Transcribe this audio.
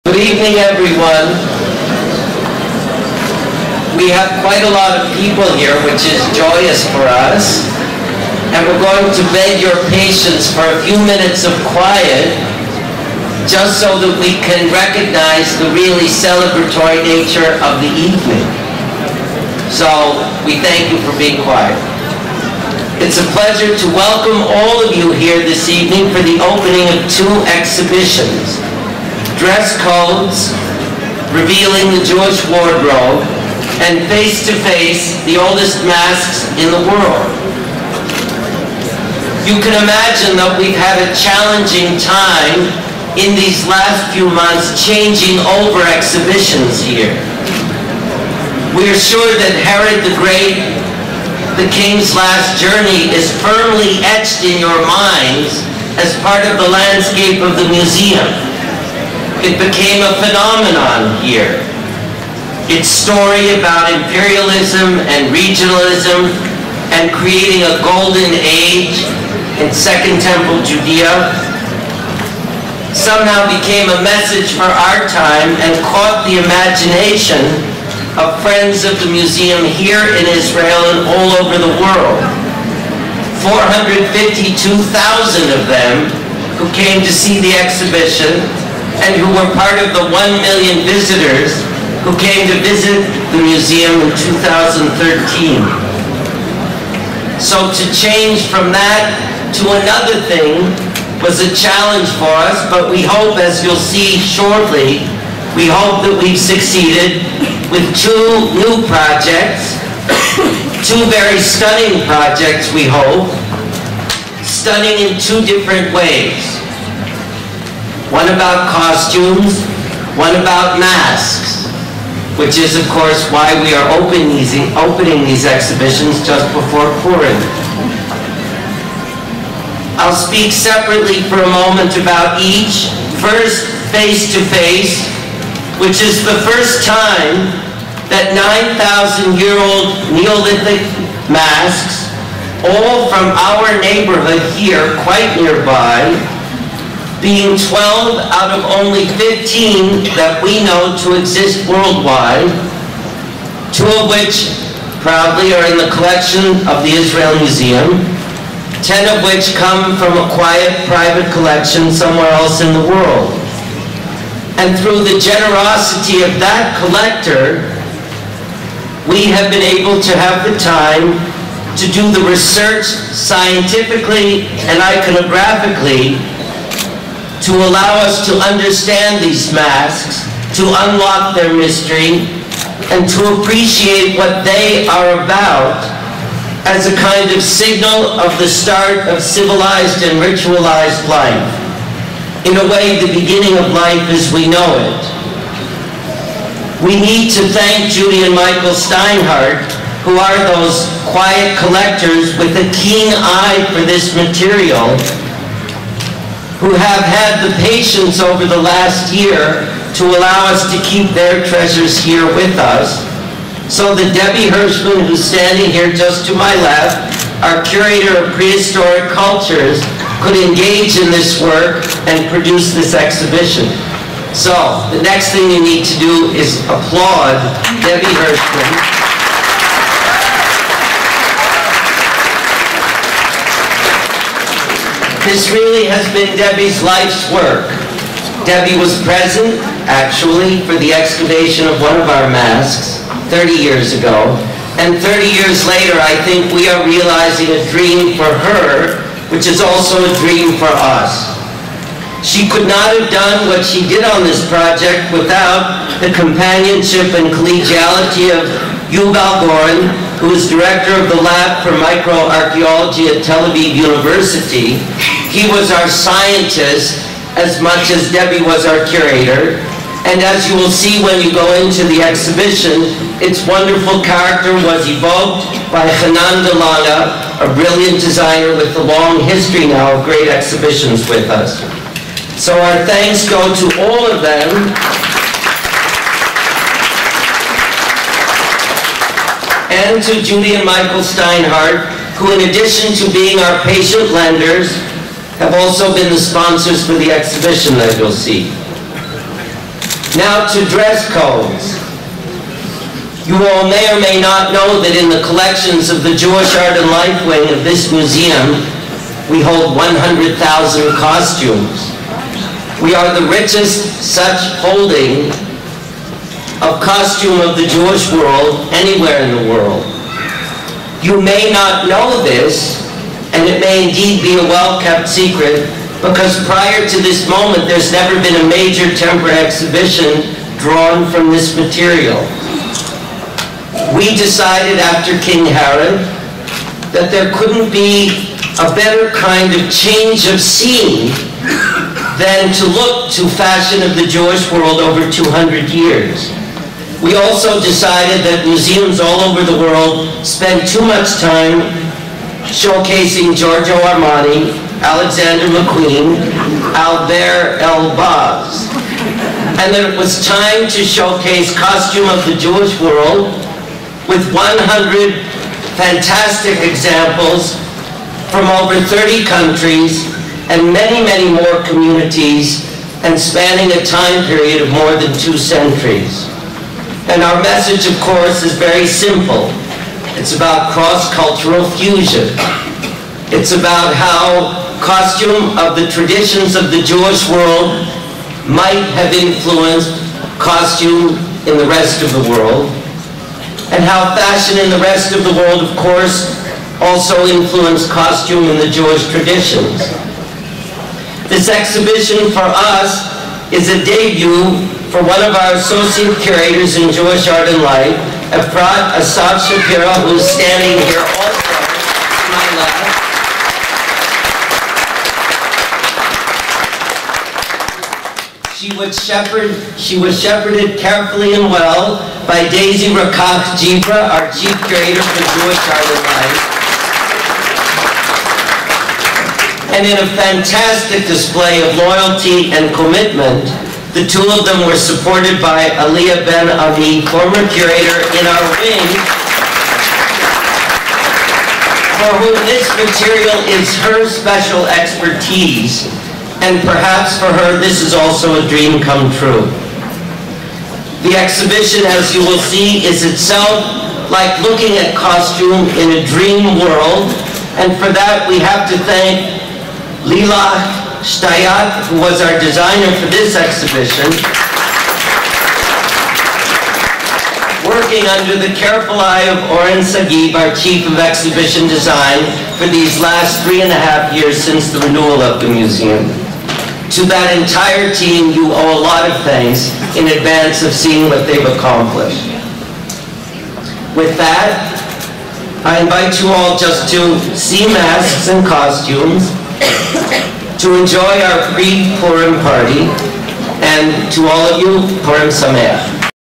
Good evening, everyone. We have quite a lot of people here, which is joyous for us. And we're going to beg your patience for a few minutes of quiet, just so that we can recognize the really celebratory nature of the evening. So, we thank you for being quiet. It's a pleasure to welcome all of you here this evening for the opening of two exhibitions. Dress Codes, Revealing the Jewish Wardrobe, and Face to Face, the Oldest Masks in the World. You can imagine that we've had a challenging time in these last few months changing over exhibitions here. We are sure that Herod the Great, the King's Last Journey, is firmly etched in your minds as part of the landscape of the museum. It became a phenomenon here. Its story about imperialism and regionalism and creating a golden age in Second Temple Judea somehow became a message for our time and caught the imagination of friends of the museum here in Israel and all over the world. 452,000 of them who came to see the exhibition and who were part of the 1 million visitors who came to visit the museum in 2013. So to change from that to another thing was a challenge for us, but we hope, as you'll see shortly, we hope that we've succeeded with two new projects, two very stunning projects, we hope, stunning in two different ways. One about costumes, one about masks, which is, of course, why we are opening these exhibitions just before Purim. I'll speak separately for a moment about each. First, Face to Face, which is the first time that 9,000-year-old Neolithic masks, all from our neighborhood here, quite nearby, being 12 out of only 15 that we know to exist worldwide, two of which proudly are in the collection of the Israel Museum, 10 of which come from a quiet private collection somewhere else in the world. And through the generosity of that collector, we have been able to have the time to do the research scientifically and iconographically to allow us to understand these masks, to unlock their mystery, and to appreciate what they are about as a kind of signal of the start of civilized and ritualized life. In a way, the beginning of life as we know it. We need to thank Judy and Michael Steinhardt, who are those quiet collectors with a keen eye for this material, who have had the patience over the last year to allow us to keep their treasures here with us, so that Debbie Hirschman, who's standing here just to my left, our curator of prehistoric cultures, could engage in this work and produce this exhibition. So, the next thing you need to do is applaud Debbie Hirschman. This really has been Debbie's life's work. Debbie was present, actually, for the excavation of one of our masks 30 years ago. And 30 years later, I think we are realizing a dream for her, which is also a dream for us. She could not have done what she did on this project without the companionship and collegiality of Yuval Goren, who is director of the Lab for Microarchaeology at Tel Aviv University. He was our scientist as much as Debbie was our curator. And as you will see when you go into the exhibition, its wonderful character was evoked by Hanan Delana, a brilliant designer with a long history now of great exhibitions with us. So our thanks go to all of them. And to Judy and Michael Steinhardt, who in addition to being our patient lenders, have also been the sponsors for the exhibition that you'll see. Now to dress codes. You all may or may not know that in the collections of the Jewish Art and Life wing of this museum, we hold 100,000 costumes. We are the richest such holding of costume of the Jewish world anywhere in the world. You may not know this, and it may indeed be a well-kept secret, because prior to this moment, there's never been a major temporary exhibition drawn from this material. We decided after King Herod that there couldn't be a better kind of change of scene than to look to fashion of the Jewish world over 200 years. We also decided that museums all over the world spend too much time showcasing Giorgio Armani, Alexander McQueen, Albert Elbaz, and that it was time to showcase costume of the Jewish world with 100 fantastic examples from over 30 countries and many, many more communities, and spanning a time period of more than 2 centuries. And our message, of course, is very simple. It's about cross-cultural fusion. It's about how costume of the traditions of the Jewish world might have influenced costume in the rest of the world, and how fashion in the rest of the world, of course, also influenced costume in the Jewish traditions. This exhibition for us is a debut for one of our associate curators in Jewish Art and Life, Efrat Asaf Shapira, who's standing here also to my left. She was shepherded carefully and well by Daisy Rakach Jibra, our chief curator for Jewish Art and Life. And in a fantastic display of loyalty and commitment, the two of them were supported by Aliyah Ben Avi, former curator in our wing, for whom this material is her special expertise, and perhaps for her this is also a dream come true. The exhibition, as you will see, is itself like looking at costume in a dream world, and for that we have to thank Lila Shtayat, who was our designer for this exhibition, working under the careful eye of Oren Sagib, our chief of exhibition design, for these last 3.5 years since the renewal of the museum. To that entire team, you owe a lot of thanks in advance of seeing what they've accomplished. With that, I invite you all just to see masks and costumes, to enjoy our pre-Purim party, and to all of you, Purim Sameach.